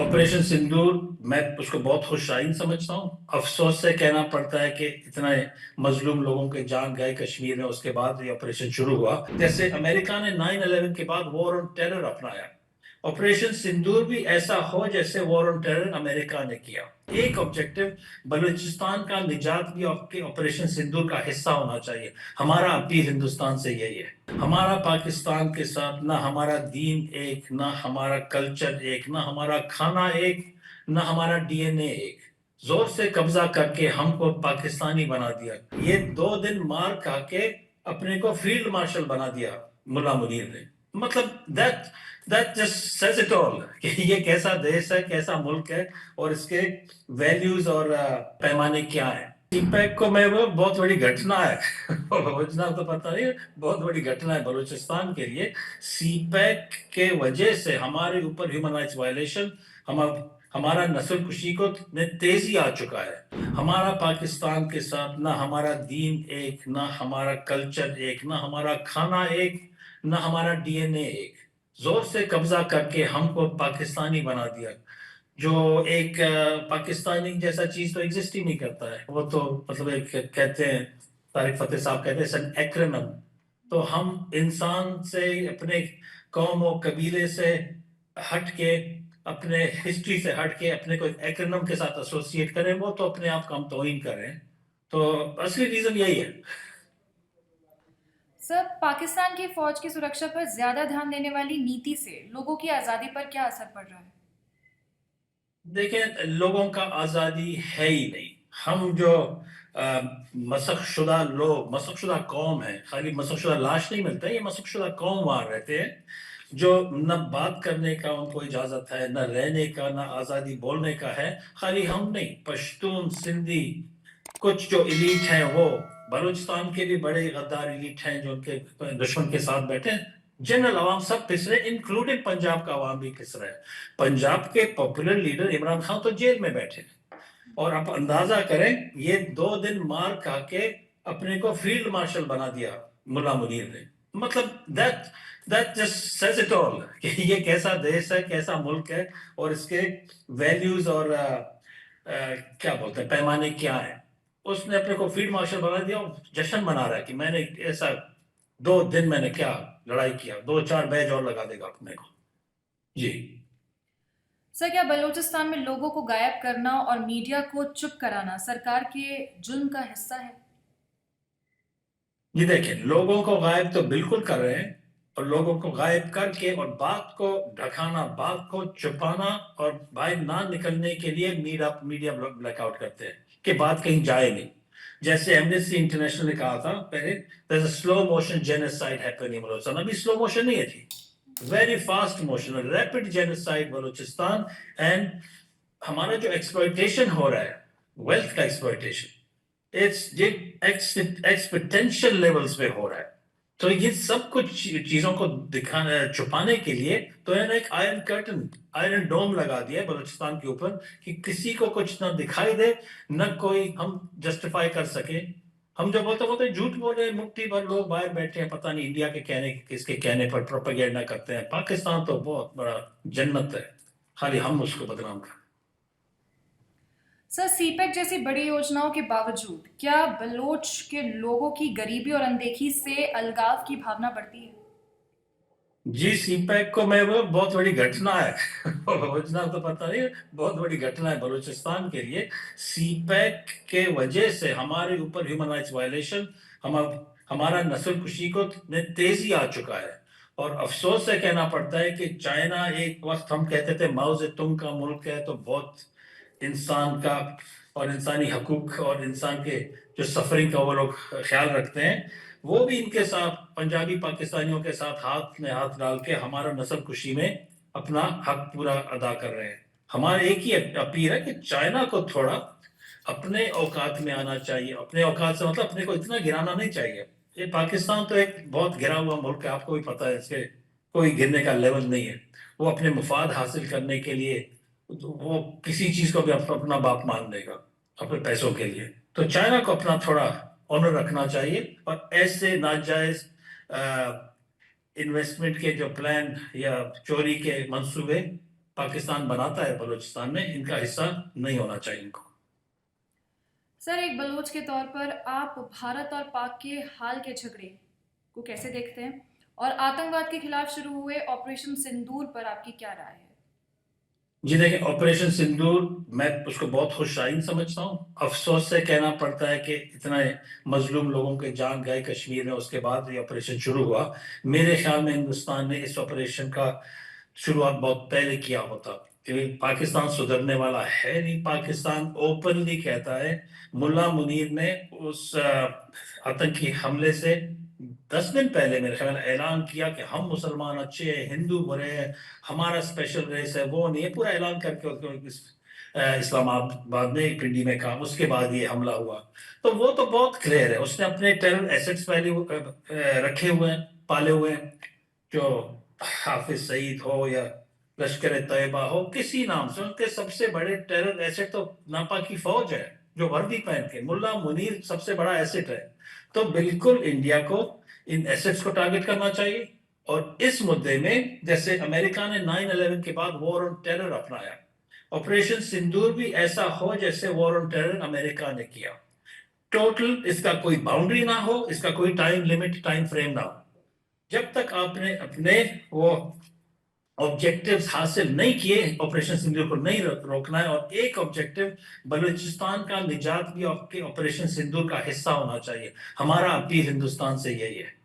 Operation सिंदूर मैं उसको बहुत खुशआइन समझता हूँ। अफसोस से कहना पड़ता है कि इतने मजलूम लोगों के जान गए कश्मीर में, उसके बाद ये ऑपरेशन शुरू हुआ। जैसे अमेरिका ने 9/11 के बाद वॉर ऑन टेरर अपनाया, ऑपरेशन सिंदूर भी ऐसा हो जैसे वॉर ऑन टेरर अमेरिका ने किया। एक ऑब्जेक्टिव बलूचिस्तान का निजात भी आपके ऑपरेशन सिंदूर का हिस्सा होना चाहिए। हमारा अपील हिंदुस्तान से यही है, हमारा पाकिस्तान के साथ ना हमारा दीन एक, ना हमारा कल्चर एक, ना हमारा खाना एक, ना हमारा डीएनए एक। जोर से कब्जा करके हमको पाकिस्तानी बना दिया। ये 2 दिन मार खा के अपने को फील्ड मार्शल बना दिया मुल्ला मुनीर ने। मतलब that just says it all कि ये कैसा देश है, कैसा मुल्क है, और इसके वैल्यूज और पैमाने क्या है। सीपैक को मैं वो बहुत बड़ी घटना है घटना तो पता नहीं, बहुत बड़ी घटना है बलूचिस्तान के लिए। सीपैक के वजह से हमारे ऊपर ह्यूमन राइट्स वायलेशन, हमारा नस्ल कुशी को में तेजी आ चुका है। हमारा पाकिस्तान के साथ ना हमारा दीन एक, ना हमारा कल्चर एक, ना हमारा खाना एक, ना हमारा डीएनए एक। जोर से कब्जा करके हमको पाकिस्तानी बना दिया, जो एक पाकिस्तानी जैसा चीज तो एग्जिस्ट ही नहीं करता है। वो तो मतलब एक कहते हैं, तारिक फतेह साहब कहते हैं सन एक्रोनिम। तो हम इंसान से, अपने कौम और कबीले से हट के, अपने हिस्ट्री से हट के अपने को एक्रोनिम के साथ एसोसिएट करें, वो तो अपने आप का हम तौहीन कर रहे हैं। तो असली रीजन यही है। सर, पाकिस्तान की फौज की सुरक्षा पर ज्यादा ध्यान देने वाली नीति से लोगों की आजादी पर क्या असर पड़ रहा है? देखिए, लोगों का आजादी है ही नहीं। हम जो मसखशुदा लोग, मसखशुदा कौम है, खाली मसखशुदा लाश नहीं मिलता है, ये मसखशुदा कौम वहां रहते हैं, जो न बात करने का उनको इजाजत है, न रहने का, न आजादी बोलने का है। खाली हम नहीं, पश्तून, सिंधी, कुछ जो इलीट हैं वो, बलूचिस्तान के भी बड़े गद्दार इलीट हैं जो उनके दुश्मन के साथ बैठे हैं। जनरल अवाम सब पिस रहे, इंक्लूडिंग पंजाब का अवाम भी पिस रहा है। पंजाब के पॉपुलर लीडर इमरान खान तो जेल में बैठे हैं, और आप अंदाजा करें, ये 2 दिन मार खा के अपने को फील्ड मार्शल बना दिया मुल्ला मुनीर ने। मतलब that just says it all कि ये कैसा देश है, कैसा मुल्क है, और इसके वैल्यूज और क्या बोलते हैं, पैमाने क्या है। उसने अपने को फील्ड मार्शल बना दिया और जश्न मना रहा है कि मैंने ऐसा 2 दिन मैंने क्या लड़ाई किया, 2-4 बैज और लगा देगा अपने को। जी। सर, क्या बलूचिस्तान में लोगों को गायब करना और मीडिया को चुप कराना सरकार के जुल्म का हिस्सा है? ये देखिए, लोगों को गायब तो बिल्कुल कर रहे हैं, और लोगों को गायब करके और बात को ढकाना, बात को छुपाना, और बाहर ना निकलने के लिए मीडिया ब्लैकआउट करते हैं कि बात कहीं जाए नहीं। जैसे एमनेस्टी इंटरनेशनल ने कहा था पहले, there's a slow motion genocide happening Balochistan. अभी स्लो मोशन नहीं है थी, very fast motion, rapid genocide Balochistan. And हमारा जो एक्सप्लॉइटेशन हो रहा है, वेल्थ का एक्सप्लॉइटेशन, एक्सपोनेंशियल लेवल्स पे हो रहा है। तो ये सब कुछ चीजों को दिखाने, छुपाने के लिए तो इन्होंने एक आयरन कर्टन, आयरन डोम लगा दिया है बलूचिस्तान के ऊपर, कि किसी को कुछ ना दिखाई दे, न कोई हम जस्टिफाई कर सके। हम जो बोलते बोलते झूठ बोल रहे हैं, मुट्ठी भर लोग बाहर बैठे हैं, पता नहीं इंडिया के कहने, किसके कहने पर प्रोपेगेंडा करते हैं। पाकिस्तान तो बहुत बड़ा जन्नत है, खाली हम उसको बदनाम कर। सर, सीपेक जैसी बड़ी योजनाओं के बावजूद क्या बलोच के लोगों की गरीबी और अनदेखी से अलगाव की भावना बढ़ती है? जी, सीपैक को मैं वो बहुत बड़ी घटना है घटना तो पता नहीं, बहुत बड़ी घटना है बलूचिस्तान के लिए। सीपैक के वजह से हमारे ऊपर ह्यूमन राइट्स वायलेशन, हम हमारा नस्ल कुशी को में तेजी आ चुका है। और अफसोस से कहना पड़ता है कि चाइना, एक वक्त हम कहते थे माओ से तुंग का मुल्क है, तो बहुत इंसान का और इंसानी हकूक और इंसान के जो सफरिंग का वो लोग ख्याल रखते हैं, वो भी इनके साथ, पंजाबी पाकिस्तानियों के साथ हाथ में हाथ डाल के हमारा नस्ल कुशी में अपना हक पूरा अदा कर रहे हैं। हमारा एक ही अपील है कि चाइना को थोड़ा अपने औकात में आना चाहिए। अपने औकात से मतलब अपने को इतना गिराना नहीं चाहिए। ये पाकिस्तान तो एक बहुत गिरा हुआ मुल्क है, आपको भी पता है, इसके कोई गिरने का लेवल नहीं है। वो अपने मुफाद हासिल करने के लिए तो वो किसी चीज को भी अपना बाप मान लेगा अपने पैसों के लिए। तो चाइना को अपना थोड़ा ऑनर रखना चाहिए, और ऐसे नाजायज इन्वेस्टमेंट के जो प्लान या चोरी के मंसूबे پاکستان بناتا ہے بلوچستان میں، ان کا حصہ نہیں ہونا چاہیے ان کو۔ سر ایک بلوچ کے طور پر آپ بھارت اور پاک کے حال کے جھگڑے کو کیسے دیکھتے ہیں اور آتنکواد کے خلاف شروع ہوئے آپریشن سندور پر آپ کی کیا رائے ہے؟ جی دیکھیں، آپریشن سندور میں اس کو بہت خوش آئند سمجھتا ہوں۔ افسوس سے کہنا پڑتا ہے کہ اتنا مظلوم لوگوں کے جان گئے کشمیر میں، اس کے بعد یہ آپریشن شروع ہوا۔ میرے خیال میں ہندوستان نے اس آپریشن کا شروعات بہت پہلے کیا ہوتا، کیونکہ پاکستان سدھرنے والا ہے نہیں۔ پاکستان اوپنلی کہتا ہے، ملا منیر نے اس آتنکی حملے سے 10 دن پہلے میرے خیال میں اعلان کیا کہ ہم مسلمان اچھے ہیں، ہندو برے ہیں، ہمارا اسپیشل ریس ہے، وہ نہیں ہے، پورا اعلان کر کے اسلام آباد میں پنڈی میں کہا۔ اس کے بعد یہ حملہ ہوا، تو وہ تو بہت کلیئر ہے، اس نے اپنے ٹیرر ایسٹس رکھے ہوئے ہیں، پالے ہوئے ہیں، جو حافظ سعید ہو یا لشکر طیبہ ہو، کسی نام سے ان کے سب سے بڑے ٹیرر ایسٹ تو ناپاکی فوج ہے جو وردی پہن کے، ملا منیر سب سے بڑا ایسٹ ہے۔ تو بالکل انڈیا کو ان ایسٹس کو ٹارگٹ کرنا چاہیے، اور اس مدعے میں جیسے امریکہ نے 9/11 کے بعد وار آن ٹیرر اپنایا، آپریشن سندور بھی ایسا ہو جیسے وار آن ٹیرر امریکہ نے کیا۔ ٹوٹل اس کا کوئی باؤنڈری نہ ہو، اس کا کوئی ٹائم لمٹ، ٹائم فریم نہ ہو۔ جب تک آپ نے اپنے وہ آبجیکٹیوز حاصل نہیں کیے، آپریشن سندور کو نہیں روکنا ہے۔ اور ایک آبجیکٹیو بلوچستان کا نجات بھی آپ کے آپریشن سندور کا حصہ ہونا چاہیے۔ ہمارا اپیل ہندوستان سے یہی ہے۔